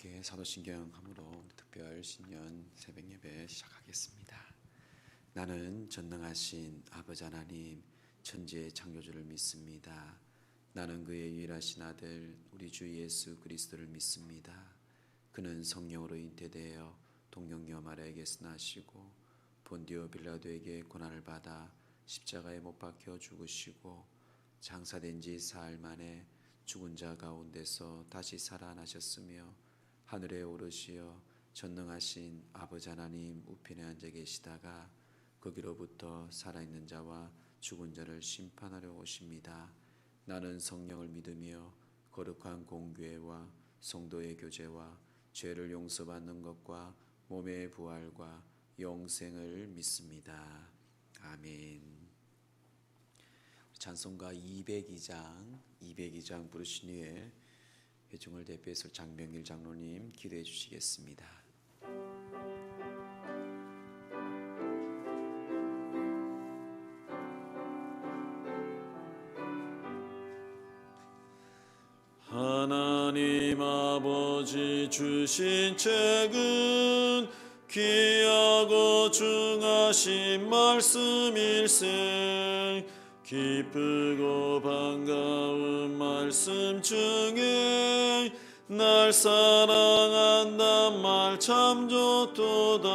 함께 사도신경함으로 특별 신년 새벽 예배 시작하겠습니다. 나는 전능하신 아버지 하나님 천지의 창조주를 믿습니다. 나는 그의 유일하신 아들 우리 주 예수 그리스도를 믿습니다. 그는 성령으로 잉태되어 동정녀 마리아에게서 나시고 본디오 빌라도에게 고난을 받아 십자가에 못 박혀 죽으시고 장사된 지 사흘 만에 죽은 자 가운데서 다시 살아나셨으며 하늘에 오르시어 전능하신 아버지 하나님 우편에 앉아 계시다가 거기로부터 살아있는 자와 죽은 자를 심판하려 오십니다. 나는 성령을 믿으며 거룩한 공교회와 성도의 교제와 죄를 용서받는 것과 몸의 부활과 영생을 믿습니다. 아멘. 찬송가 202장 부르신 후에 회중을 대표해서 장병길 장로님 기도해 주시겠습니다. 하나님 아버지 주신 책은 귀하고 중하신 말씀일세. 기쁘고 반가운 말씀 중에 날 사랑한단 말 참 좋도다.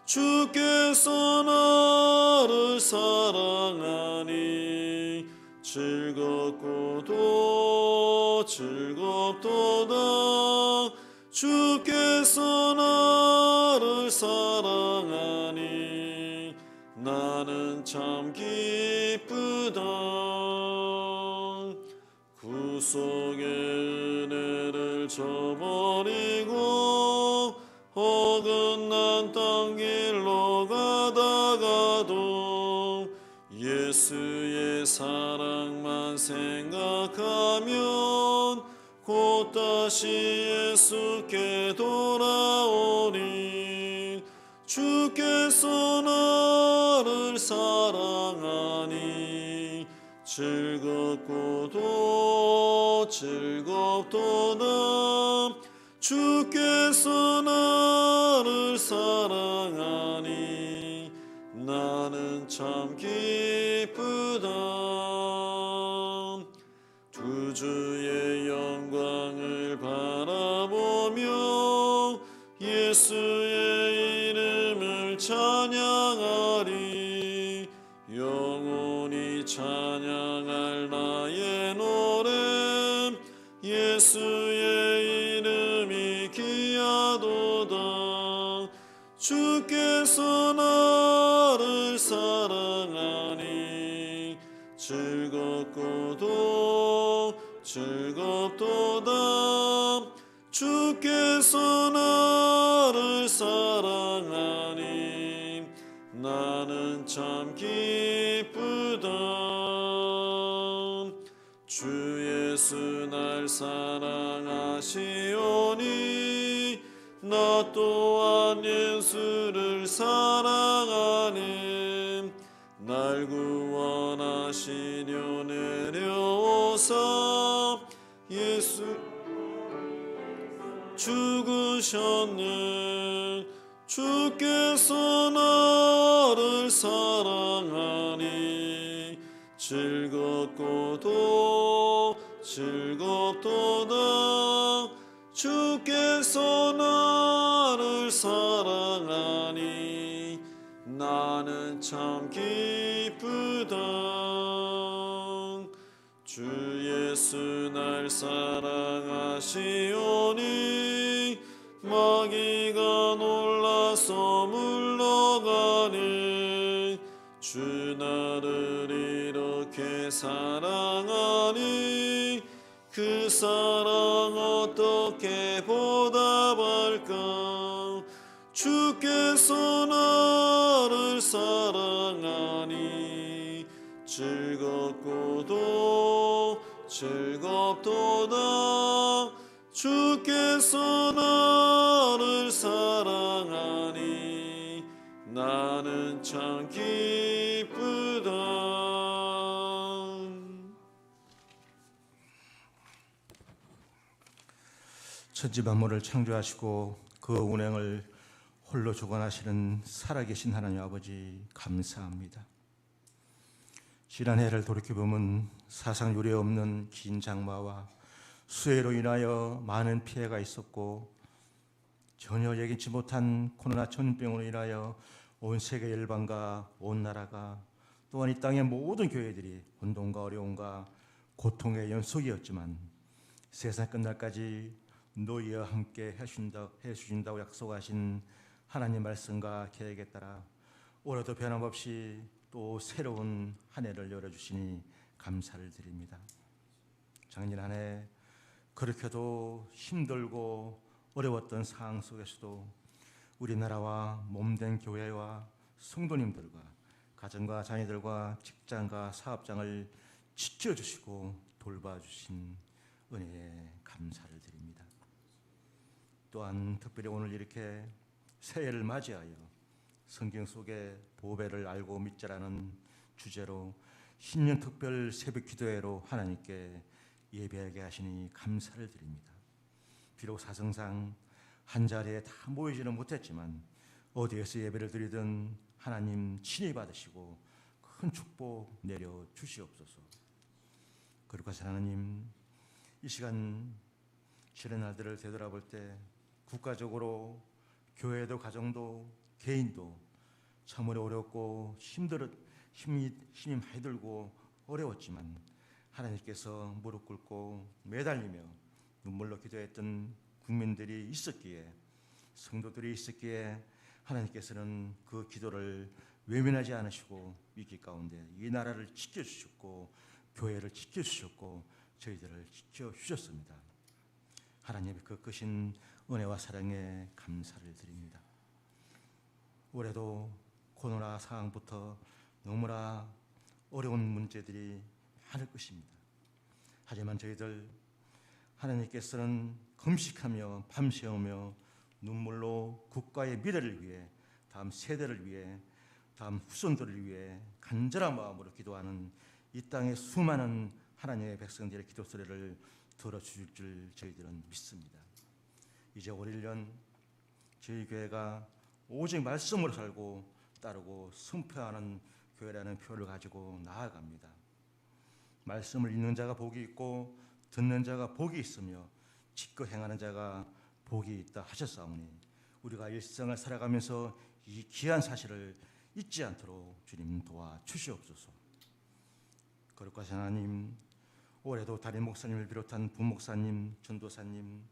주께서 나를 사랑하니 즐겁고도 즐겁도다. 주께서 나를 사랑하니 나는 참 기쁘다. 구속의 은혜를 저버리고 어긋난 땅 길로 가다가도 예수의 사랑만 생각하면 곧 다시 예수께 돌아오니 주께서 나를 사랑하니 즐겁고도 즐겁도다. 주께서 나를 사랑하니 나는 참 기쁘다. 두 주의 영광을 바라보며 예수의 이름을 찬양하리. 영원히 찬양할 나의 노래 예수의 이름이 귀하도다. 주께서 나를 사랑하니 즐겁고도 즐겁도다. 주께서 나를 사랑하니 나는 참 기쁘다. 주 예수 날 사랑하시오니 나 또한 예수를 사랑하니 날 구원하시려 내려오사 예수 죽으셨네. 주께서 나를 사랑하니 즐겁고도 즐겁도다. 주께서 나를 사랑하니 나는 참 기쁘다. 주 예수 날 사랑하시오니 마귀가 놀라서 물러가니 주 나를 이렇게 사랑하니 그 사랑 어떻게 보답할까. 주께서 나를 사랑하니 즐겁고도 즐겁도다. 주께서 나를 사랑하니 나는 참 기쁘다. 천지 만물을 창조하시고 그 운행을 홀로 주관하시는 살아계신 하나님 아버지 감사합니다. 지난 해를 돌이켜보면 사상 유례 없는 긴 장마와 수해로 인하여 많은 피해가 있었고 전혀 예기치 못한 코로나 전염병으로 인하여 온 세계 열방과 온 나라가 또한 이 땅의 모든 교회들이 혼돈과 어려움과 고통의 연속이었지만 세상 끝날까지 너희와 함께 해주신다고 약속하신 하나님 말씀과 계획에 따라 올해도 변함없이 또 새로운 한 해를 열어주시니 감사를 드립니다. 작년 한 해 그렇게도 힘들고 어려웠던 상황 속에서도 우리나라와 몸된 교회와 성도님들과 가정과 자녀들과 직장과 사업장을 지켜주시고 돌봐주신 은혜에 감사를 드립니다. 또한 특별히 오늘 이렇게 새해를 맞이하여 성경 속의 보배를 알고 믿자라는 주제로 신년 특별 새벽 기도회로 하나님께 예배하게 하시니 감사를 드립니다. 비록 사정상 한 자리에 다 모이지는 못했지만 어디에서 예배를 드리든 하나님 친히 받으시고 큰 축복 내려 주시옵소서. 그리고 하나님, 이 시간 지난 날들을 되돌아볼 때 국가적으로 교회도 가정도 개인도 참으로 어렵고 힘이 많이 들고 어려웠지만 하나님께서 무릎 꿇고 매달리며 눈물로 기도했던 국민들이 있었기에 성도들이 있었기에 하나님께서는 그 기도를 외면하지 않으시고 위기 가운데 이 나라를 지켜주셨고 교회를 지켜주셨고 저희들을 지켜주셨습니다. 하나님의 그 크신 은혜와 사랑에 감사를 드립니다. 올해도 코로나 상황부터 너무나 어려운 문제들이 많을 것입니다. 하지만 저희들 하나님께서는 금식하며 밤새우며 눈물로 국가의 미래를 위해 다음 세대를 위해 다음 후손들을 위해 간절한 마음으로 기도하는 이 땅의 수많은 하나님의 백성들의 기도 소리를 들어주실 줄 저희들은 믿습니다. 이제 올 1년 저희 교회가 오직 말씀으로 살고 따르고 선포하는 교회라는 표를 가지고 나아갑니다. 말씀을 읽는 자가 복이 있고 듣는 자가 복이 있으며 지켜 행하는 자가 복이 있다 하셨사오니 우리가 일생을 살아가면서 이 귀한 사실을 잊지 않도록 주님 도와주시옵소서. 거룩하신 하나님, 올해도 담임 목사님을 비롯한 부목사님, 전도사님,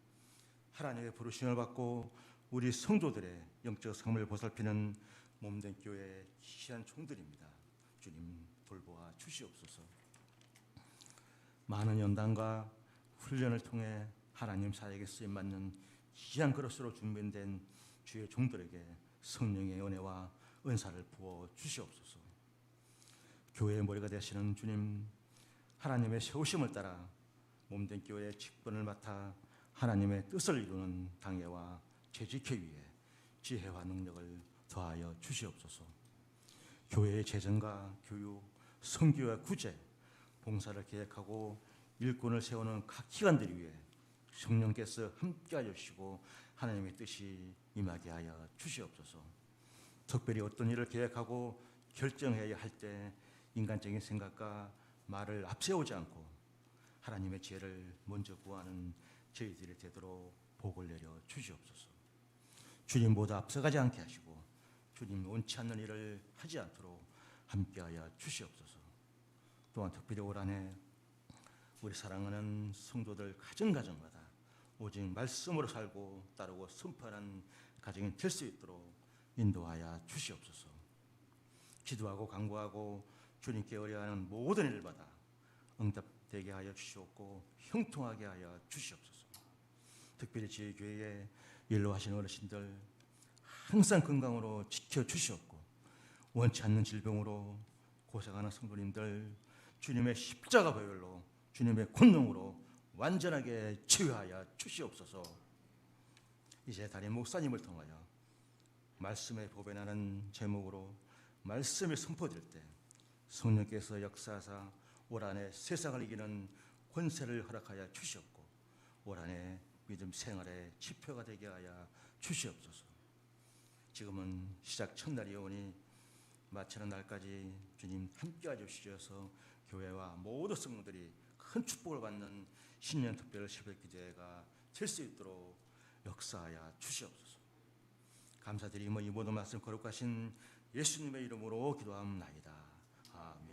하나님의 부르심을 받고 우리 성도들의 영적 삶을 보살피는 몸된 교회의 귀한 종들입니다. 주님 돌보아 주시옵소서. 많은 연단과 훈련을 통해 하나님 사역에 쓰임받는 귀한 그릇으로 준비된 주의 종들에게 성령의 은혜와 은사를 부어 주시옵소서. 교회의 머리가 되시는 주님, 하나님의 세우심을 따라 몸된 교회의 직분을 맡아 하나님의 뜻을 이루는 당회와 재직회 위에 지혜와 능력을 더하여 주시옵소서. 교회의 재정과 교육, 선교와 구제, 봉사를 계획하고 일꾼을 세우는 각 기관들 위에 성령께서 함께하여 주시고 하나님의 뜻이 임하게 하여 주시옵소서. 특별히 어떤 일을 계획하고 결정해야 할 때 인간적인 생각과 말을 앞세우지 않고 하나님의 지혜를 먼저 구하는 저희들이 되도록 복을 내려 주시옵소서. 주님보다 앞서가지 않게 하시고 주님 원치 않는 일을 하지 않도록 함께하여 주시옵소서. 또한 특별히 올 한 해 우리 사랑하는 성도들 가정가정마다 오직 말씀으로 살고 따르고 선포하는 가정이 될 수 있도록 인도하여 주시옵소서. 기도하고 간구하고 주님께 의뢰하는 모든 일마다 응답되게 하여 주시옵고 형통하게 하여 주시옵소서. 특별히 저희 교회에 일로 하시는 어르신들 항상 건강으로 지켜주시옵고 원치 않는 질병으로 고생하는 성도님들 주님의 십자가 보혈로 주님의 권능으로 완전하게 치유하여 주시옵소서. 이제 담임 목사님을 통하여 말씀의 보배나는 제목으로 말씀이 선포될 때 성령께서 역사하사 올 한해 세상을 이기는 권세를 허락하여 주시옵고 올 한해 믿음 생활의 지표가 되게 하여 주시옵소서. 지금은 시작 첫날이 오니 마치는 날까지 주님 함께하여 주셔서 교회와 모든 성도들이 큰 축복을 받는 신년 특별 새벽 기도회가 될 수 있도록 역사하여 주시옵소서. 감사드리며 이 모든 말씀 거룩하신 예수님의 이름으로 기도합나이다. 아멘.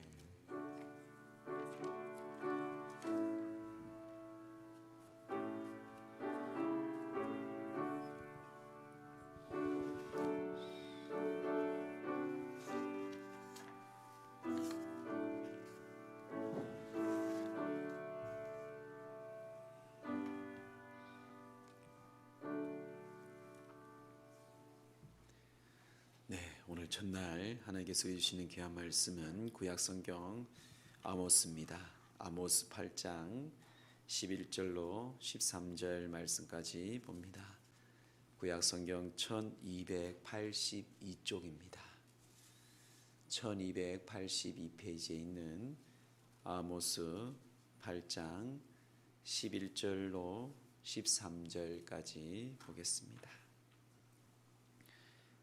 오늘 첫날 하나님께서 주시는 귀한 말씀은 구약성경 아모스입니다. 아모스 8장 11절로 13절 말씀까지 봅니다. 구약성경 1282쪽입니다. 1282페이지에 있는 아모스 8장 11절로 13절까지 보겠습니다.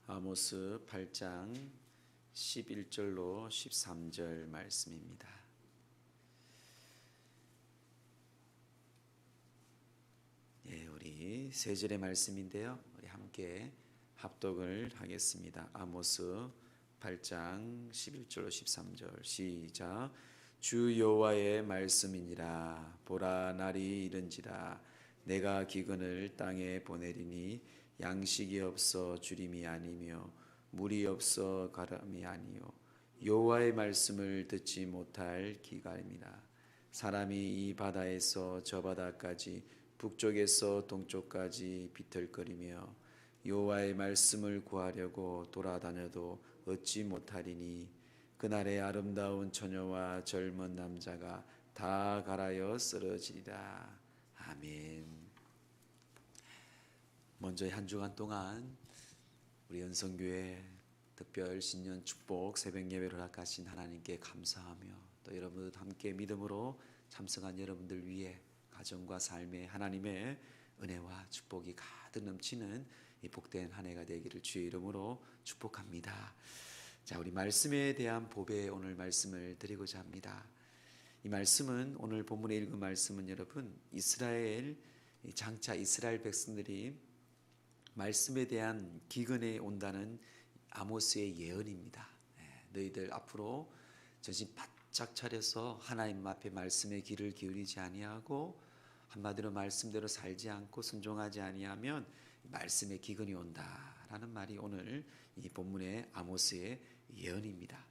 아모스 8장 11절로 13절 말씀입니다. 우리 세 절의 말씀인데요. 우리 함께 합독을 하겠습니다. 아모스 8장 11절로 13절 시작. 주 여호와의 말씀이니라. 보라, 날이 이른지라. 내가 기근을 땅에 보내리니 양식이 없어 주림이 아니며 물이 없어 가람이 아니요 여호와의 말씀을 듣지 못할 기갈이라. 사람이 이 바다에서 저 바다까지 북쪽에서 동쪽까지 비틀거리며 여호와의 말씀을 구하려고 돌아다녀도 얻지 못하리니 그날에 아름다운 처녀와 젊은 남자가 다 갈아여 쓰러지리라. 아멘. 먼저 한 주간 동안 우리 연성교회 특별 신년 축복 새벽 예배를 허락하신 하나님께 감사하며 또 여러분들 함께 믿음으로 참석한 여러분들 위해 가정과 삶에 하나님의 은혜와 축복이 가득 넘치는 이 복된 한 해가 되기를 주의 이름으로 축복합니다. 자, 우리 말씀에 대한 보배 오늘 말씀을 드리고자 합니다. 이 말씀은 오늘 본문에 읽은 말씀은 여러분 장차 이스라엘 백성들이 말씀에 대한 기근에 온다는 아모스의 예언입니다. 너희들 앞으로 정신 바짝 차려서 하나님 앞에 말씀의 귀를 기울이지 아니하고 한마디로 말씀대로 살지 않고 순종하지 아니하면 말씀의 기근이 온다라는 말이 오늘 이 본문의 아모스의 예언입니다.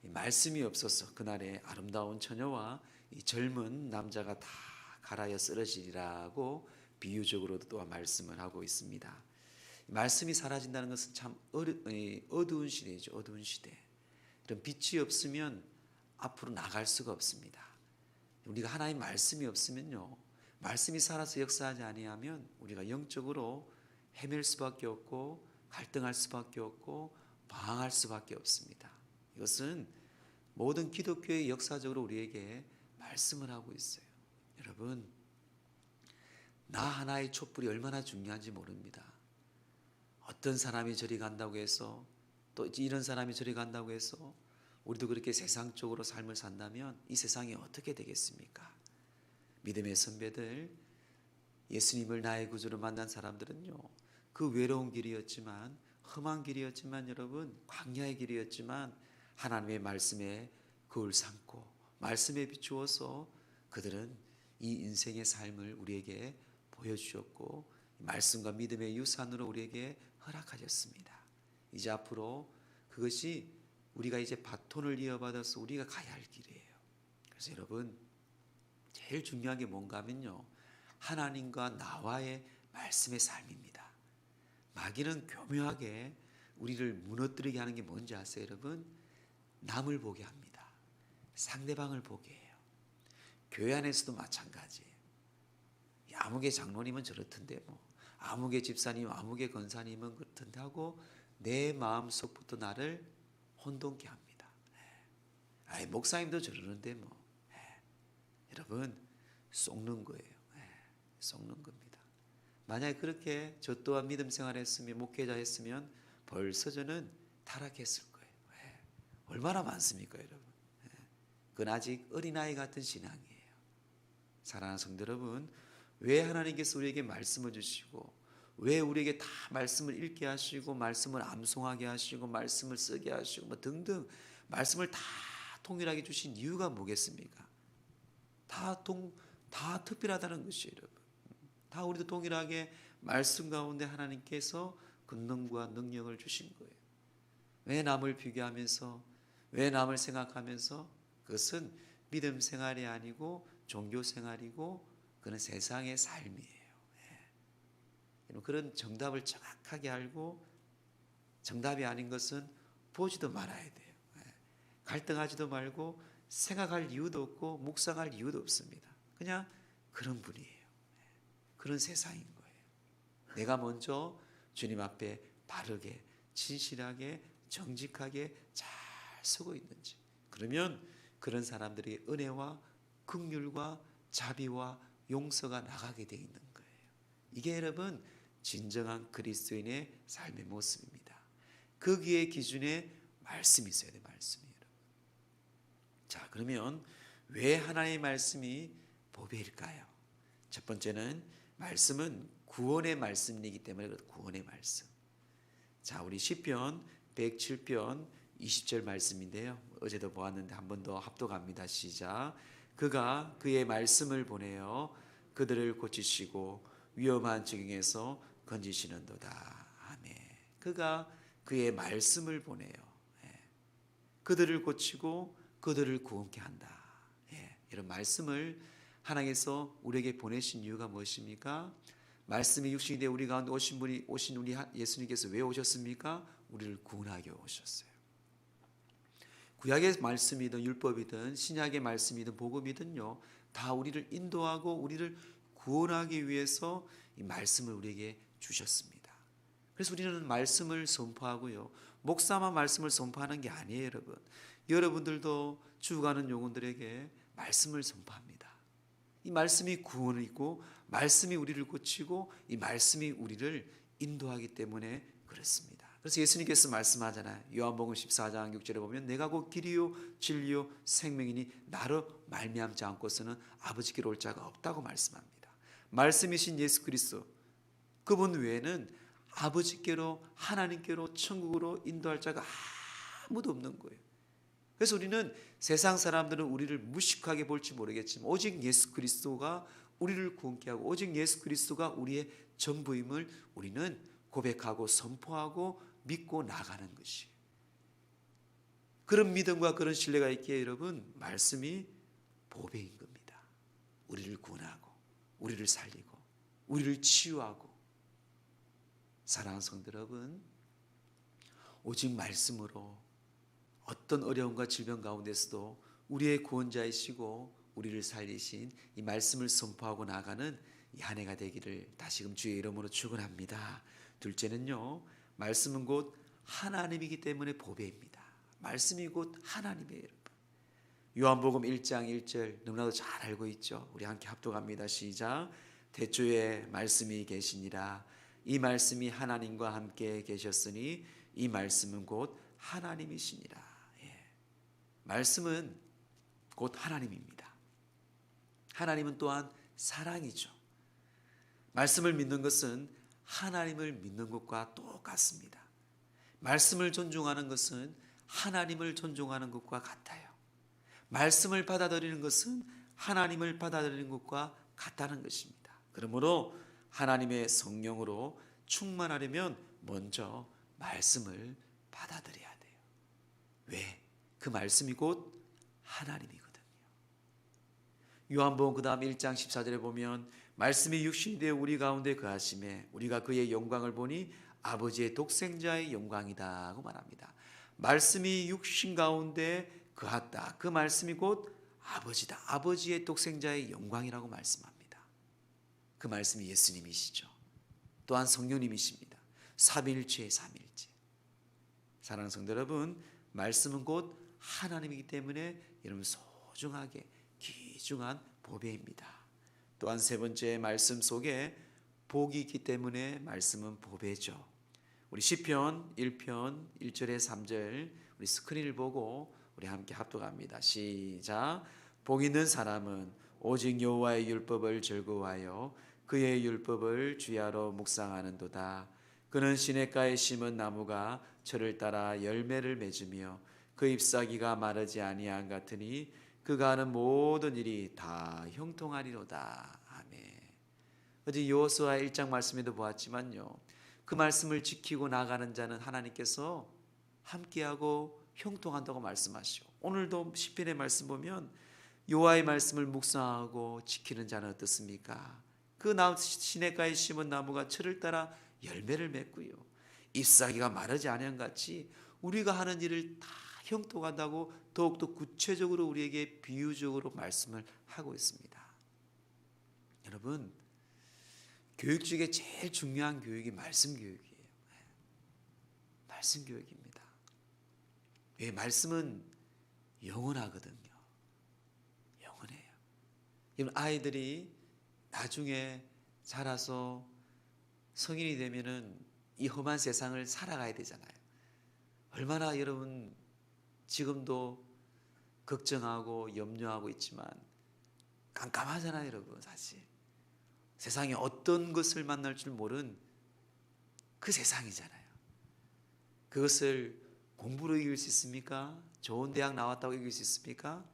말씀이 없어서 그날에 아름다운 처녀와 이 젊은 남자가 다 갈아여 쓰러지리라고 비유적으로도 또한 말씀을 하고 있습니다. 말씀이 사라진다는 것은 참 어두운 시대죠. 어두운 시대. 이런 빛이 없으면 앞으로 나갈 수가 없습니다. 우리가 하나님 말씀이 없으면요, 말씀이 살아서 역사하지 아니하면 우리가 영적으로 헤맬 수밖에 없고 갈등할 수밖에 없고 방황할 수밖에 없습니다. 이것은 모든 기독교의 역사적으로 우리에게 말씀을 하고 있어요. 여러분, 나 하나의 촛불이 얼마나 중요한지 모릅니다. 어떤 사람이 저리 간다고 해서 또 이런 사람이 저리 간다고 해서 우리도 그렇게 세상적으로 삶을 산다면 이 세상이 어떻게 되겠습니까? 믿음의 선배들, 예수님을 나의 구주로 만난 사람들은요, 그 외로운 길이었지만 험한 길이었지만 여러분 광야의 길이었지만 하나님의 말씀에 그을 삼고 말씀에 비추어서 그들은 이 인생의 삶을 우리에게 보여주셨고 말씀과 믿음의 유산으로 우리에게 허락하셨습니다. 이제 앞으로 그것이 우리가 이제 바톤을 이어받아서 우리가 가야 할 길이에요. 그래서 여러분 제일 중요한 게 뭔가 하면요, 하나님과 나와의 말씀의 삶입니다. 마귀는 교묘하게 우리를 무너뜨리게 하는 게 뭔지 아세요 여러분? 남을 보게 합니다. 상대방을 보게 해요. 교회 안에서도 마찬가지예요. 아무개 장로님은 저렇던데 아무개 집사님, 아무개 권사님은 그렇던데 하고 내 마음속부터 나를 혼돈케 합니다. 목사님도 저러는데 여러분 속는 거예요. 속는 겁니다. 만약에 그렇게 저 또한 믿음 생활했으면 목회자 했으면 벌써 저는 타락했을 거예요. 왜? 얼마나 많습니까, 여러분? 그건 아직 어린아이 같은 신앙이에요. 사랑하는 성도 여러분, 왜 하나님께서 우리에게 말씀을 주시고 왜 우리에게 다 말씀을 읽게 하시고 말씀을 암송하게 하시고 말씀을 쓰게 하시고 뭐 등등 말씀을 다 통일하게 주신 이유가 뭐겠습니까? 다 특별하다는 것이에요, 여러분. 다 우리도 동일하게 말씀 가운데 하나님께서 권능과 능력을 주신 거예요. 왜 남을 비교하면서 왜 남을 생각하면서 그것은 믿음 생활이 아니고 종교 생활이고 그는 세상의 삶이에요. 그런 정답을 정확하게 알고 정답이 아닌 것은 보지도 말아야 돼요. 갈등하지도 말고 생각할 이유도 없고 묵상할 이유도 없습니다. 그냥 그런 분이에요. 그런 세상인 거예요. 내가 먼저 주님 앞에 바르게 진실하게 정직하게 잘 서고 있는지, 그러면 그런 사람들에게 은혜와 긍휼과 자비와 용서가 나가게 되어 있는 거예요. 이게 여러분 진정한 그리스도인의 삶의 모습입니다. 거기에 기준에 말씀이 있어야 돼요. 말씀이. 자, 그러면 왜 하나님의 말씀이 보배일까요? 첫 번째는 말씀은 구원의 말씀이기 때문에 구원의 말씀. 자, 우리 시편 107편 20절 말씀인데요. 어제도 보았는데 한 번 더 합독합니다. 시작. 그가 그의 말씀을 보내어 그들을 고치시고 위험한 지경에서 건지시는도다. 아멘. 그가 그의 말씀을 보내요. 그들을 고치고 그들을 구원케 한다. 이런 말씀을 하나님께서 우리에게 보내신 이유가 무엇입니까? 말씀이 육신이 되어 우리 가운데 오신 우리 예수님께서 왜 오셨습니까? 우리를 구원하게 오셨어요. 구약의 말씀이든 율법이든 신약의 말씀이든 복음이든요, 다 우리를 인도하고 우리를 구원하기 위해서 이 말씀을 우리에게 주셨습니다. 그래서 우리는 말씀을 선포하고요, 목사만 말씀을 선포하는 게 아니에요. 여러분들도 죽어가는 영혼들에게 말씀을 선포합니다. 이 말씀이 구원이고 말씀이 우리를 고치고 이 말씀이 우리를 인도하기 때문에 그렇습니다. 그래서 예수님께서 말씀하잖아요. 요한복음 14장 6절에 보면 내가 곧 길이요 진리요 생명이니 나로 말미암지 않고서는 아버지께로 올 자가 없다고 말씀합니다. 말씀이신 예수 그리스도, 그분 외에는 아버지께로 하나님께로 천국으로 인도할 자가 아무도 없는 거예요. 그래서 우리는 세상 사람들은 우리를 무식하게 볼지 모르겠지만 오직 예수 그리스도가 우리를 구원케 하고 오직 예수 그리스도가 우리의 전부임을 우리는 고백하고 선포하고 믿고 나가는 것이에요. 그런 믿음과 그런 신뢰가 있기에 여러분 말씀이 보배인 겁니다. 우리를 구원하고 우리를 살리고 우리를 치유하고. 사랑하는 성도 여러분, 오직 말씀으로 어떤 어려움과 질병 가운데서도 우리의 구원자이시고 우리를 살리신 이 말씀을 선포하고 나가는 이 한 해가 되기를 다시금 주의 이름으로 축원합니다. 둘째는요, 말씀은 곧 하나님이기 때문에 보배입니다. 말씀이 곧 하나님이에요. 여러분. 요한복음 1장 1절 너무나도 잘 알고 있죠. 우리 함께 합독합니다. 시작. 태초에 말씀이 계시니라. 이 말씀이 하나님과 함께 계셨으니 이 말씀은 곧 하나님이시니라. 말씀은 곧 하나님입니다. 하나님은 또한 사랑이죠. 말씀을 믿는 것은 하나님을 믿는 것과 똑같습니다. 말씀을 존중하는 것은 하나님을 존중하는 것과 같아요. 말씀을 받아들이는 것은 하나님을 받아들이는 것과 같다는 것입니다. 그러므로 하나님의 성령으로 충만하려면 먼저 말씀을 받아들여야 돼요. 왜? 그 말씀이 곧 하나님이거든요. 요한복음 그 다음 1장 14절에 보면 말씀이 육신이 되어 우리 가운데 거하심에 우리가 그의 영광을 보니 아버지의 독생자의 영광이다 하고 말합니다. 말씀이 육신 가운데 거했다. 그 말씀이 곧 아버지다. 아버지의 독생자의 영광이라고 말씀합니다. 그 말씀이 예수님이시죠. 또한 성령님이십니다. 삼위일체의 삼일체. 사랑하는 성도 여러분, 말씀은 곧 하나님이기 때문에 여러분 소중하게 귀중한 보배입니다. 또한 세 번째 말씀 속에 복이 있기 때문에 말씀은 보배죠. 우리 시편 1편 1절에 3절 우리 스크린을 보고 우리 함께 합독합니다. 시작. 복 있는 사람은 오직 여호와의 율법을 즐거워하여 그의 율법을 주야로 묵상하는도다. 그는 시냇가에 심은 나무가 철을 따라 열매를 맺으며 그 잎사귀가 마르지 아니한 같으니 그가 하는 모든 일이 다 형통하리로다. 아멘. 어제 여호수아 1장 말씀에도 보았지만요, 그 말씀을 지키고 나가는 자는 하나님께서 함께하고 형통한다고 말씀하시고, 오늘도 시편의 말씀 보면 여호와의 말씀을 묵상하고 지키는 자는 어떻습니까? 그 시냇가에 심은 나무가 철을 따라 열매를 맺고요, 잎사귀가 마르지 아니한 같이 우리가 하는 일을 다 형통한다고 더욱더 구체적으로 우리에게 비유적으로 말씀을 하고 있습니다. 여러분, 교육 중에 제일 중요한 교육이 말씀 교육이에요. 말씀 교육입니다. 왜? 말씀은 영원하거든요. 영원해요. 여러분, 아이들이 나중에 자라서 성인이 되면은 이 험한 세상을 살아가야 되잖아요. 얼마나 여러분 지금도 걱정하고 염려하고 있지만 깜깜하잖아요, 여러분. 사실 세상에 어떤 것을 만날 줄 모르는 그 세상이잖아요. 그것을 공부로 이길 수 있습니까? 좋은 대학 나왔다고 이길 수 있습니까?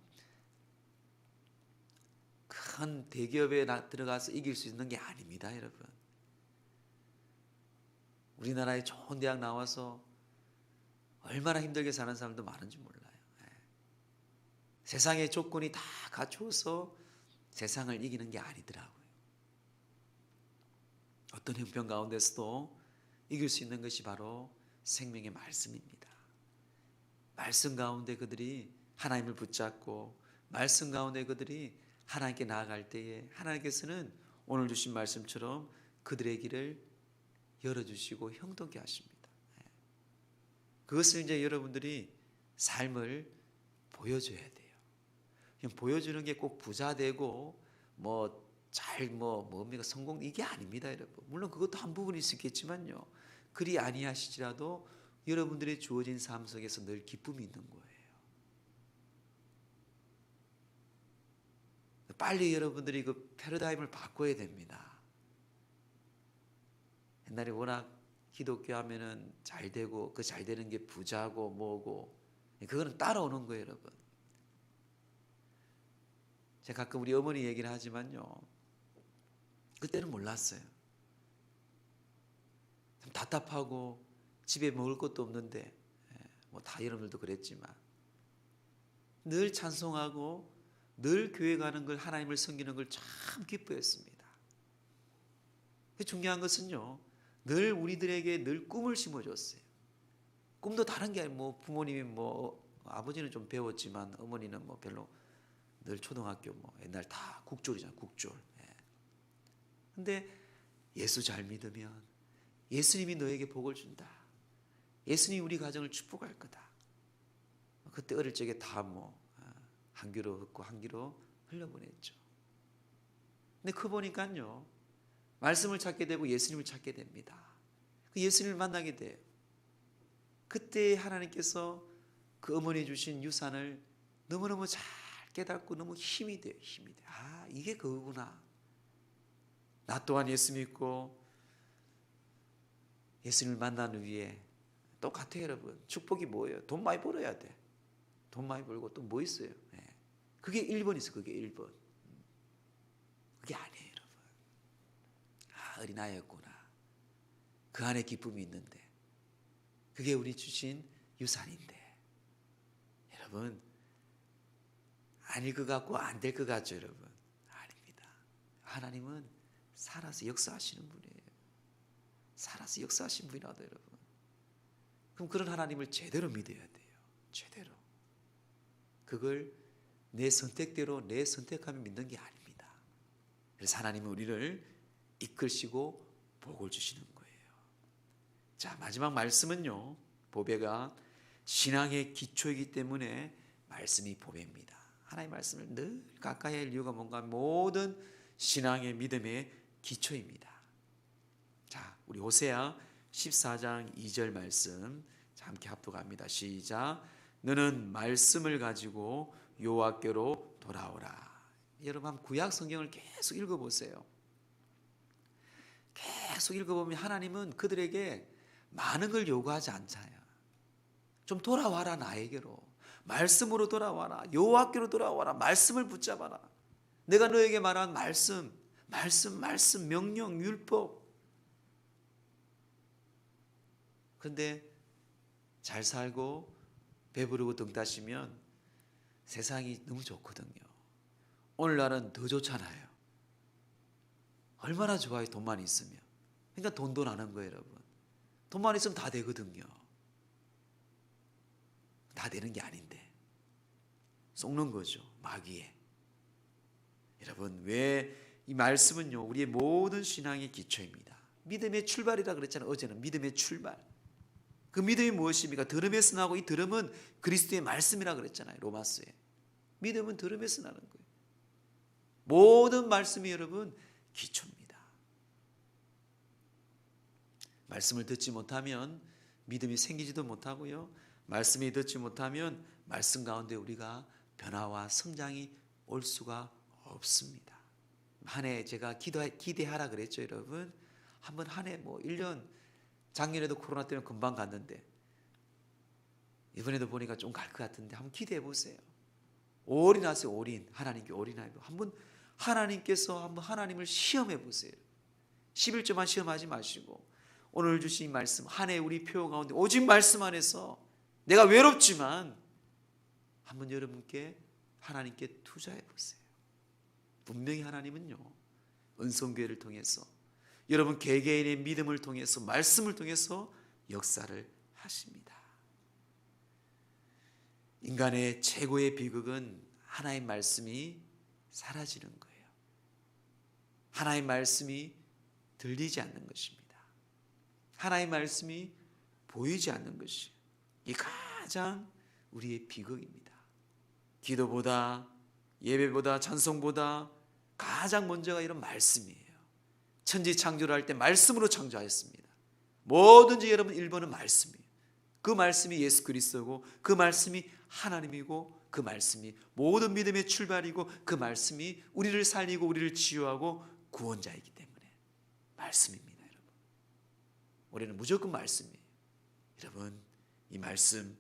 큰 대기업에 들어가서 이길 수 있는 게 아닙니다, 여러분. 우리나라에 좋은 대학 나와서 얼마나 힘들게 사는 사람도 많은지 몰라요. 세상의 조건이 다 갖추어서 세상을 이기는 게 아니더라고요. 어떤 형편 가운데서도 이길 수 있는 것이 바로 생명의 말씀입니다. 말씀 가운데 그들이 하나님을 붙잡고 말씀 가운데 그들이 하나님께 나아갈 때에 하나님께서는 오늘 주신 말씀처럼 그들의 길을 열어주시고 형통케 하십니다. 그것을 이제 여러분들이 삶을 보여줘야 돼요. 그냥 보여주는 게 꼭 부자 되고 뭡니까 성공 이게 아닙니다, 여러분. 물론 그것도 한 부분일 수 있겠지만요, 그리 아니하시더라도 여러분들의 주어진 삶 속에서 늘 기쁨이 있는 거예요. 빨리 여러분들이 그 패러다임을 바꿔야 됩니다. 옛날에 워낙 기독교 하면은 잘 되고 그 잘 되는 게 부자고 뭐고 그거는 따라오는 거예요, 여러분. 제가 가끔 우리 어머니 얘기를 하지만요, 그때는 몰랐어요. 참 답답하고 집에 먹을 것도 없는데 다 여러분들도 그랬지만 늘 찬송하고 늘 교회 가는 걸, 하나님을 섬기는 걸 참 기뻐했습니다. 중요한 것은요, 늘 우리들에게 늘 꿈을 심어줬어요. 꿈도 다른 게 아니고 부모님이 아버지는 좀 배웠지만 어머니는 별로 늘 초등학교 옛날 다 국졸이잖아요, 국졸. 근데 예수 잘 믿으면 예수님이 너에게 복을 준다. 예수님이 우리 가정을 축복할 거다. 그때 어릴 적에 다 한 귀로 듣고 한 귀로 흘려보냈죠. 근데 보니까요, 말씀을 찾게 되고 예수님을 찾게 됩니다. 그 예수님을 만나게 돼요. 그때 하나님께서 그 어머니 주신 유산을 너무너무 잘 깨닫고 너무 힘이 돼요. 힘이 돼요. 아, 이게 그거구나. 나 또한 예수 믿고 예수님을 만난 후에 똑같아요, 여러분. 축복이 뭐예요? 돈 많이 벌어야 돼. 돈 많이 벌고 또 뭐 있어요? 그게 1번 있어. 그게 1번. 그게 아니에요, 여러분. 아, 어린아이였구나. 그 안에 기쁨이 있는데 그게 우리 주신 유산인데, 여러분, 아닐 것 같고 안 될 것 같죠, 여러분? 아닙니다. 하나님은 살아서 역사하시는 분이에요. 살아서 역사하신 분이라도, 여러분. 그럼 그런 하나님을 제대로 믿어야 돼요. 제대로. 그걸 내 선택대로 내 선택하면 믿는 게 아닙니다. 그래서 하나님은 우리를 이끌시고 복을 주시는 거예요. 자, 마지막 말씀은요, 보배가 신앙의 기초이기 때문에 말씀이 보배입니다. 하나님의 말씀을 늘 가까이 할 이유가 뭔가 모든 신앙의 믿음의 기초입니다. 우리 호세아 14장 2절 말씀 함께 합독합니다. 시작. 너는 말씀을 가지고 여호와께로 돌아오라. 여러분 한번 구약 성경을 계속 읽어보세요. 계속 읽어보면 하나님은 그들에게 많은 걸 요구하지 않잖아요. 좀 돌아와라, 나에게로. 말씀으로 돌아와라. 여호와께로 돌아와라. 말씀을 붙잡아라. 내가 너에게 말한 말씀, 명령, 율법. 그런데 잘 살고 배부르고 등 따시면 세상이 너무 좋거든요. 오늘날은 더 좋잖아요. 얼마나 좋아요, 돈만 있으면. 그러니까 돈도 나는 거예요, 여러분. 돈만 있으면 다 되거든요. 다 되는 게 아닌데 속는 거죠, 마귀에. 여러분, 왜 이 말씀은요, 우리의 모든 신앙의 기초입니다. 믿음의 출발이라 그랬잖아요. 어제는 믿음의 출발. 그 믿음이 무엇입니까? 들음에서 나고, 이 들음은 그리스도의 말씀이라 그랬잖아요, 로마서에. 믿음은 들음에서 나는 거예요. 모든 말씀이 여러분 기초입니다. 말씀을 듣지 못하면 믿음이 생기지도 못하고요, 말씀이 듣지 못하면 말씀 가운데 우리가 변화와 성장이 올 수가 없습니다. 한 해 제가 기대하라 그랬죠, 여러분. 한번 한 해 1년, 작년에도 코로나 때문에 금방 갔는데 이번에도 보니까 좀 갈 것 같은데 한번 기대해 보세요. 올인하세요, 올인. 하나님께 올인하세요. 한번 하나님께서 한번 하나님을 시험해 보세요. 11조만 시험하지 마시고 오늘 주신 말씀, 한 해 우리 표 가운데 오직 말씀 안에서 내가 외롭지만 한번 여러분께 하나님께 투자해 보세요. 분명히 하나님은요, 은총교회를 통해서, 여러분 개개인의 믿음을 통해서, 말씀을 통해서 역사를 하십니다. 인간의 최고의 비극은 하나의 말씀이 사라지는 거예요. 하나의 말씀이 들리지 않는 것입니다. 하나의 말씀이 보이지 않는 것이, 이 가장 우리의 비극입니다. 기도보다, 예배보다, 찬송보다 가장 먼저가 이런 말씀이에요. 천지 창조를 할 때 말씀으로 창조하였습니다. 뭐든지 여러분 1번은 말씀이에요. 그 말씀이 예수 그리스도고, 그 말씀이 하나님이고, 그 말씀이 모든 믿음의 출발이고, 그 말씀이 우리를 살리고 우리를 치유하고 구원자이기 때문에 말씀입니다. 여러분, 우리는 무조건 말씀이에요. 여러분, 이 말씀은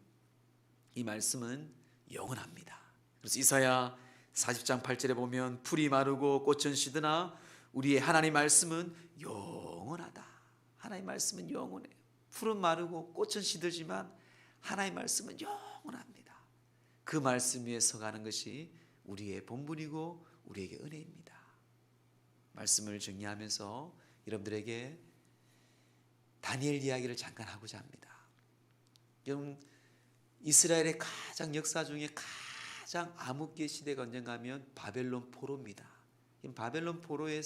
영원합니다. 그래서 이사야 40장 8절에 보면 풀이 마르고 꽃은 시드나 우리의 하나님 말씀은 영원하다. 하나님 말씀은 영원해요. 풀은 마르고 꽃은 시들지만 하나님 말씀은 영원합니다. 그 말씀 위에 서가는 것이 우리의 본분이고 우리에게 은혜입니다. 말씀을 정리하면서 여러분들에게 다니엘 이야기를 잠깐 하고자 합니다. 여러분, 이스라엘의 가장 역사 중에 가장 암흑기의 시대가 언젠가 하면 바벨론 포로입니다. 바벨론 포로의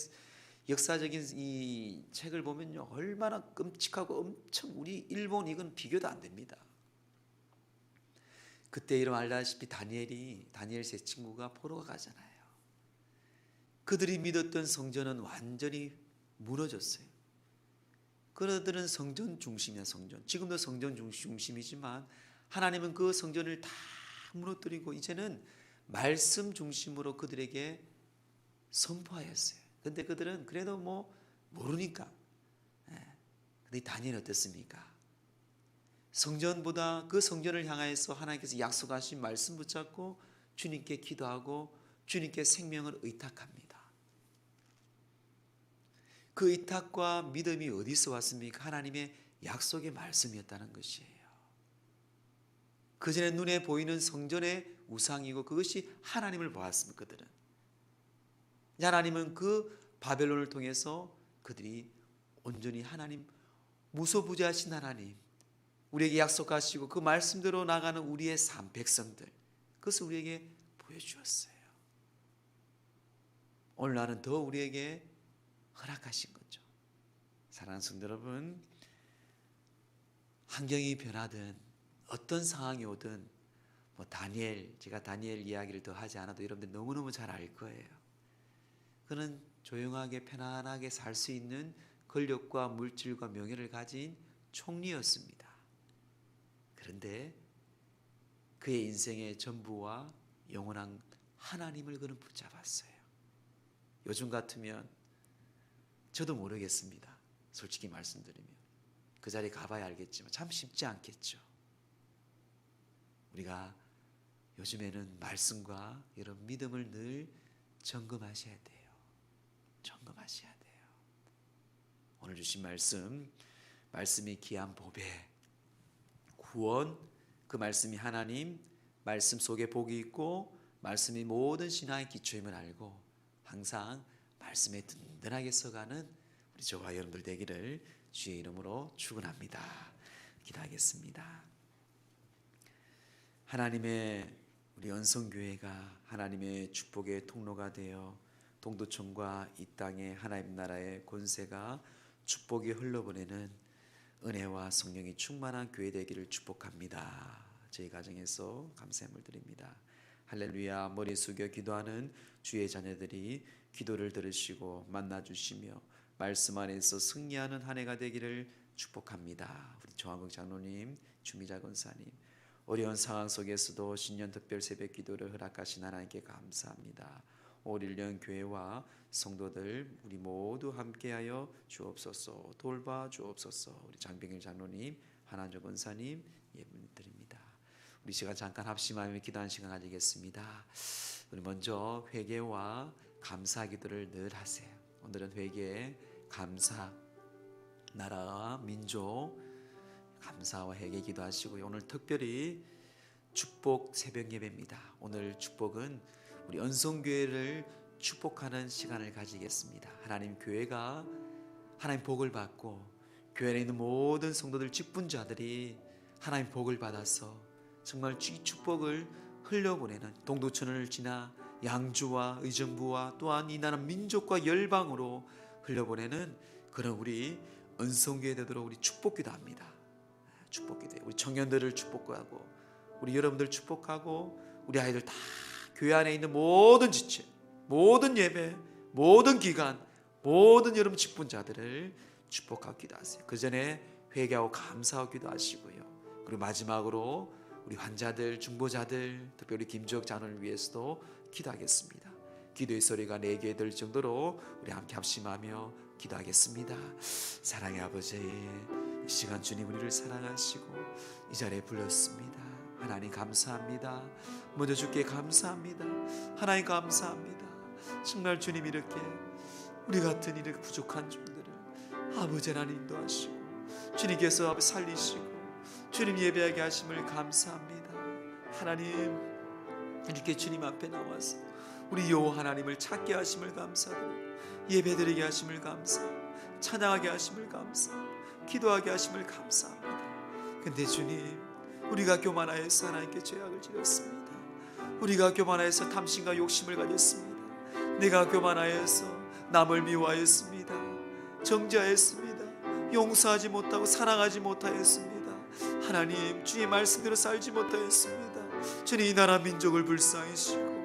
역사적인 이 책을 보면요, 얼마나 끔찍하고 엄청, 우리 일본 이건 비교도 안 됩니다. 그때 여러분 알다시피 다니엘 세 친구가 포로가 가잖아요. 그들이 믿었던 성전은 완전히 무너졌어요. 그들은 성전 중심이야, 성전. 지금도 성전 중심이지만 하나님은 그 성전을 다 무너뜨리고 이제는 말씀 중심으로 그들에게 선포하였어요. 그런데 그들은 그래도 모르니까. 근데 다니엘은 어떻습니까? 성전보다 그 성전을 향하여서 하나님께서 약속하신 말씀 붙잡고 주님께 기도하고 주님께 생명을 의탁합니다. 그 의탁과 믿음이 어디서 왔습니까? 하나님의 약속의 말씀이었다는 것이에요. 그전에 눈에 보이는 성전의 우상이고 그것이 하나님을 보았습니다. 그들은 하나님은 그 바벨론을 통해서 그들이 온전히 하나님, 무소부재하신 하나님, 우리에게 약속하시고 그 말씀대로 나가는 우리의 삶, 백성들, 그것을 우리에게 보여주었어요. 오늘날은 더 우리에게 허락하신 거죠. 사랑하는 성도 여러분, 환경이 변하든 어떤 상황이 오든 제가 다니엘 이야기를 더 하지 않아도 여러분들 너무너무 잘 알 거예요. 그는 조용하게 편안하게 살 수 있는 권력과 물질과 명예를 가진 총리였습니다. 그런데 그의 인생의 전부와 영원한 하나님을 그는 붙잡았어요. 요즘 같으면 저도 모르겠습니다. 솔직히 말씀드리면 그 자리에 가봐야 알겠지만 참 쉽지 않겠죠. 우리가 요즘에는 말씀과 이런 믿음을 늘 점검하셔야 돼요. 점검하셔야 돼요. 오늘 주신 말씀이 귀한 보배, 구원, 그 말씀이 하나님, 말씀 속에 복이 있고 말씀이 모든 신앙의 기초임을 알고 항상 말씀에 든든하게 서가는 우리 저와 여러분들 되기를 주의 이름으로 축원합니다. 기도하겠습니다. 하나님의 우리 연성교회가 하나님의 축복의 통로가 되어 동두천과 이 땅의 하나님 나라의 권세가 축복이 흘러보내는 은혜와 성령이 충만한 교회 되기를 축복합니다. 저희 가정에서 감사함을 드립니다. 할렐루야. 머리 숙여 기도하는 주의 자녀들이 기도를 들으시고 만나주시며 말씀 안에서 승리하는 한 해가 되기를 축복합니다. 우리 정한국 장로님, 주미자 권사님, 어려운 상황 속에서도 신년 특별 새벽 기도를 허락하신 하나님께 감사합니다. 올 1년 교회와 성도들 우리 모두 함께하여 주옵소서. 돌봐 주옵소서. 우리 장병일 장로님, 한한조 권사님 예분 드립니다. 우리 시간 잠깐 합심하며 기도하는 시간 가지겠습니다. 우리 먼저 회개와 감사 기도를 늘 하세요. 오늘은 회개, 감사, 나라와 민족 감사와 회개 기도하시고요. 오늘 특별히 축복 새벽 예배입니다. 오늘 축복은 우리 연성교회를 축복하는 시간을 가지겠습니다. 하나님 교회가 하나님 복을 받고 교회 안에 있는 모든 성도들 직분자들이 하나님 복을 받아서 정말 이 축복을 흘려보내는 동두천을 지나 양주와 의정부와 또한 이 나라 민족과 열방으로 흘려보내는 그런 우리 은성교회 되도록 우리 축복기도 합니다. 축복기도 우리 청년들을 축복하고 우리 여러분들 축복하고 우리 아이들 다 교회 안에 있는 모든 지체, 모든 예배, 모든 기간, 모든 여러분 직분자들을 축복하고 기도하세요. 그 전에 회개하고 감사하고 기도하시고요. 그리고 마지막으로 우리 환자들, 중보자들, 특별히 김주혁 장로를 위해서도 기도하겠습니다. 기도의 소리가 내게 들 정도로 우리 함께 합심하며 기도하겠습니다. 사랑의 아버지, 이 시간 주님 우리를 사랑하시고 이 자리에 불렀습니다. 하나님 감사합니다. 먼저 주께 감사합니다. 하나님 감사합니다. 정말 주님 이렇게 우리 같은 이렇게 부족한 종들을 아버지 하나님 인도하시고 주님께서 살리시고 주님 예배하게 하심을 감사합니다. 하나님 이렇게 주님 앞에 나와서 우리 여호와 하나님을 찾게 하심을 감사드리고 예배드리게 하심을 감사하고 찬양하게 하심을 감사하고 기도하게 하심을 감사합니다. 근데 주님 우리가 교만하여서 하나님께 죄악을 지었습니다. 우리가 교만하여서 탐심과 욕심을 가졌습니다. 내가 교만하여서 남을 미워하였습니다. 정죄하였습니다. 용서하지 못하고 사랑하지 못하였습니다. 하나님 주의 말씀대로 살지 못하였습니다. 주님 이 나라 민족을 불쌍히시고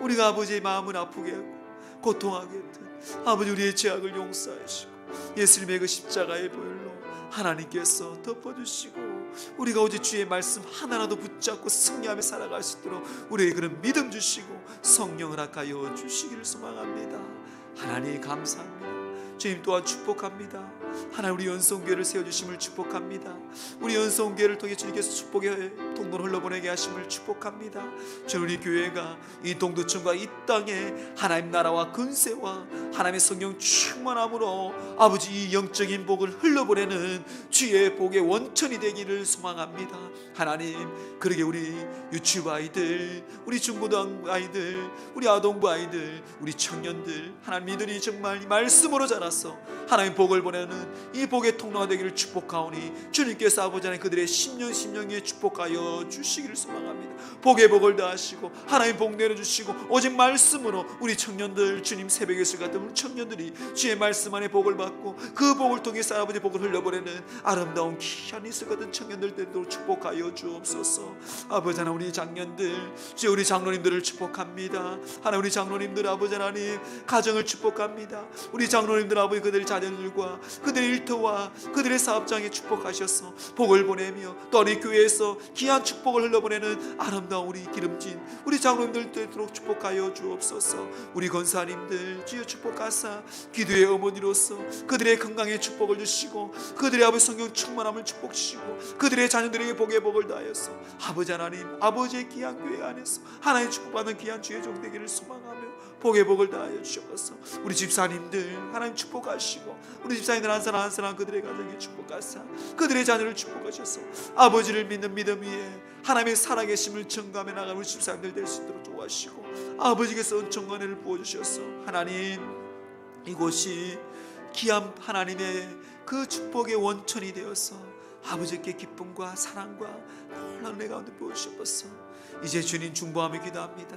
우리가 아버지의 마음을 아프게 하고 고통하게 했던 아버지 우리의 죄악을 용서하시고 예수님의 그 십자가의 보혈로 하나님께서 덮어주시고 우리가 오직 주의 말씀 하나라도 붙잡고 승리하며 살아갈 수 있도록 우리에게 그런 믿음 주시고 성령을 허락하여 주시기를 소망합니다. 하나님 감사합니다. 주님 또한 축복합니다. 하나님 우리 연성교회를 세워주심을 축복합니다. 우리 연성교회를 통해 주님께서 축복의 통로를 흘러보내게 하심을 축복합니다. 주님 우리 교회가 이 동두천과 이 땅에 하나님 나라와 근세와 하나님의 성령 충만함으로 아버지 이 영적인 복을 흘러보내는 주의 복의 원천이 되기를 소망합니다. 하나님 그러게 우리 유치부 아이들, 우리 중고등 아이들, 우리 아동부 아이들, 우리 청년들 하나님 이들이 정말 이 말씀으로 자라서 하나님 복을 보내는 이 복의 통로가 되기를 축복하오니 주님께서 아버지 하나님 그들의 심령에 축복하여 주시기를 소망합니다. 복의 복을 다하시고 하나님 복 내려주시고 오직 말씀으로 우리 청년들 주님 새벽의 술 같은 우리 청년들이 주의 말씀 안에 복을 받고 그 복을 통해서 아버지 복을 흘려보내는 아름다운 귀한 이슬 같은 청년들도 축복하여 주옵소서. 아버지 하나님 우리 장년들 주여 우리 장로님들을 축복합니다. 하나님 우리 장로님들 아버지 하나님 가정을 축복합니다. 우리 장로님들 아버지 그들 자녀들과 그들의 일터와 그들의 사업장에 축복하셔서 복을 보내며 또 우리 교회에서 귀한 축복을 흘려보내는 아름다운 우리 기름진 우리 장로님들 되도록 축복하여 주옵소서. 우리 권사님들 주여 축복하사 기도의 어머니로서 그들의 건강에 축복을 주시고 그들의 아버지 성령 충만함을 축복 주시고 그들의 자녀들에게 복의 복을 다하여서 아버지 하나님 아버지의 귀한 교회 안에서 하나님 축복받는 귀한 주의 종 되기를 소망하며 복의 복을 다하여 주셔서 우리 집사님들 하나님 축복하시고 우리 집사님들 한 사람 한 사람 그들의 가정에 축복하사 그들의 자녀를 축복하셔서 아버지를 믿는 믿음 위에 하나님의 살아계심을 증거하며 나가는 우리 집사님들 될 수 있도록 도와주시고 아버지께서 은총과 은혜를 부어주셔서 하나님 이곳이 귀한 하나님의 그 축복의 원천이 되어서 아버지께 기쁨과 사랑과 놀라운 은혜 가운데 부어주셔서 이제 주님 중보하며 기도합니다.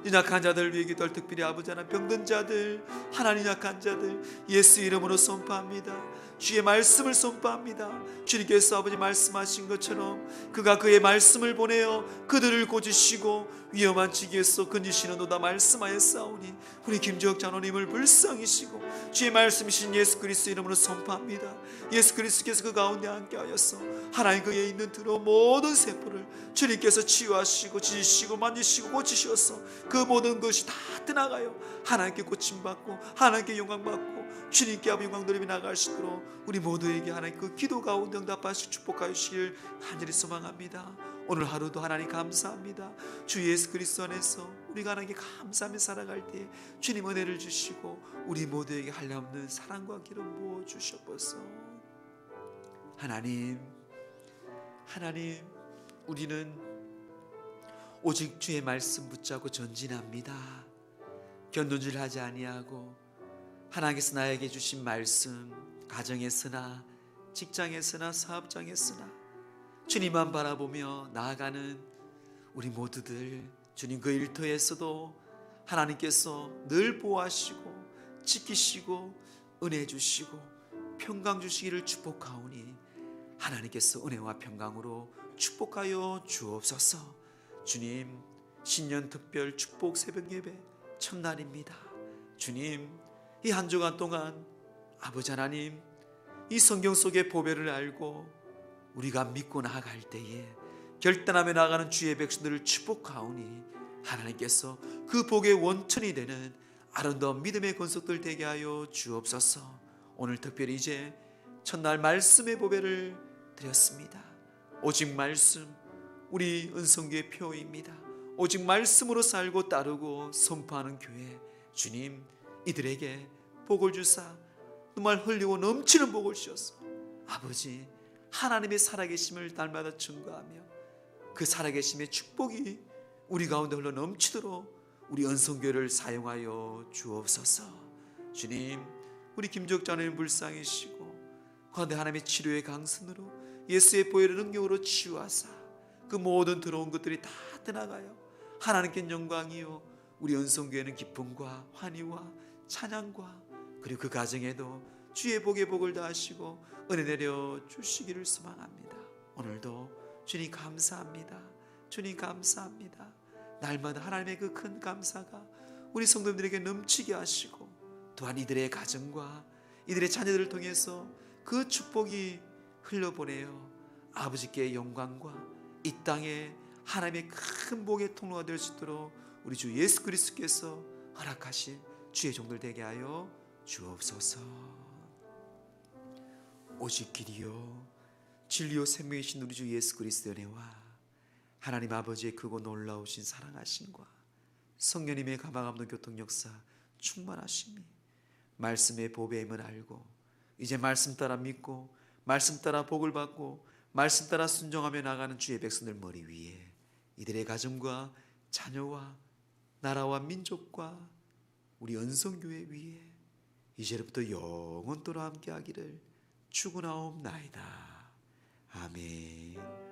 연약한 자들 위해 기도할 특별히 아버지 하나님 병든 자들 하나님 약한 자들 예수 이름으로 선포합니다. 주의 말씀을 선포합니다. 주님께서 아버지 말씀하신 것처럼 그가 그의 말씀을 보내어 그들을 고치시고 위험한 지기에서 건지시는 도다 말씀하였사오니 우리 김주혁 장로님을 불쌍히시고 주의 말씀이신 예수 그리스도 이름으로 선포합니다. 예수 그리스도께서 그 가운데 함께하여서 하나님 그에 있는 들어 모든 세포를 주님께서 치유하시고 지지시고 만지시고 고치셔서 그 모든 것이 다 떠나가요 하나님께 고침받고 하나님께 영광받고 주님께 아버지 영광 돌리며 나갈 수 있도록 우리 모두에게 하나님 그 기도 가운데 응답하시고 축복하여 주시길 간절히 소망합니다. 오늘 하루도 하나님 감사합니다. 주 예수 그리스도 안에서 우리가 하나님께 감사하며 살아갈 때 주님 은혜를 주시고 우리 모두에게 한량없는 사랑과 기름 부어 주셔서 하나님 우리는 오직 주의 말씀 붙잡고 전진합니다. 견눈질하지 아니하고 하나님께서 나에게 주신 말씀 가정에서나 직장에서나 사업장에서나 주님만 바라보며 나아가는 우리 모두들 주님 그 일터에서도 하나님께서 늘 보호하시고 지키시고 은혜 주시고 평강 주시기를 축복하오니 하나님께서 은혜와 평강으로 축복하여 주옵소서. 주님 신년 특별 축복 새벽 예배 첫날입니다. 주님 이 한 주간 동안 아버지 하나님 이 성경 속의 보배를 알고 우리가 믿고 나아갈 때에 결단하며 나아가는 주의 백성들을 축복하오니 하나님께서 그 복의 원천이 되는 아름다운 믿음의 권속들 되게 하여 주옵소서. 오늘 특별히 이제 첫날 말씀의 보배를 드렸습니다. 오직 말씀 우리 은성교의 표입니다. 오직 말씀으로 살고 따르고 선포하는 교회 주님 이들에게 복을 주사 정말 흘리고 넘치는 복을 주셔서 아버지 하나님의 살아계심을 날마다 증거하며 그 살아계심의 축복이 우리 가운데 흘러 넘치도록 우리 은성교회를 사용하여 주옵소서. 주님 우리 김주혁 장로님 불쌍히시고 그런데 하나님의 치료의 강선으로 예수의 보혈의 능력으로 치유하사 그 모든 더러운 것들이 다 떠나가요 하나님께 영광이요 우리 은성교회는 기쁨과 환희와 찬양과 그리고 그 가정에도 주의 복의 복을 다하시고 은혜 내려 주시기를 소망합니다. 오늘도 주님 감사합니다. 주님 감사합니다. 날마다 하나님의 그 큰 감사가 우리 성도님들에게 넘치게 하시고 또한 이들의 가정과 이들의 자녀들을 통해서 그 축복이 흘러보내어 아버지께 영광과 이 땅에 하나님의 큰 복의 통로가 될 수 있도록 우리 주 예수 그리스도께서 허락하신 주의 종들 되게 하여 주옵소서. 오직 길이요 진리요 생명이신 우리 주 예수 그리스도의 은혜와 하나님 아버지의 크고 놀라우신 사랑하심과 성령님의 가망 없는 교통 역사 충만하심이 말씀의 보배임을 알고 이제 말씀 따라 믿고 말씀 따라 복을 받고 말씀 따라 순종하며 나가는 주의 백성들 머리 위에 이들의 가정과 자녀와 나라와 민족과 우리 은성교회 위에 이제부터 영원토록 함께하기를 축원하옵나이다. 아멘.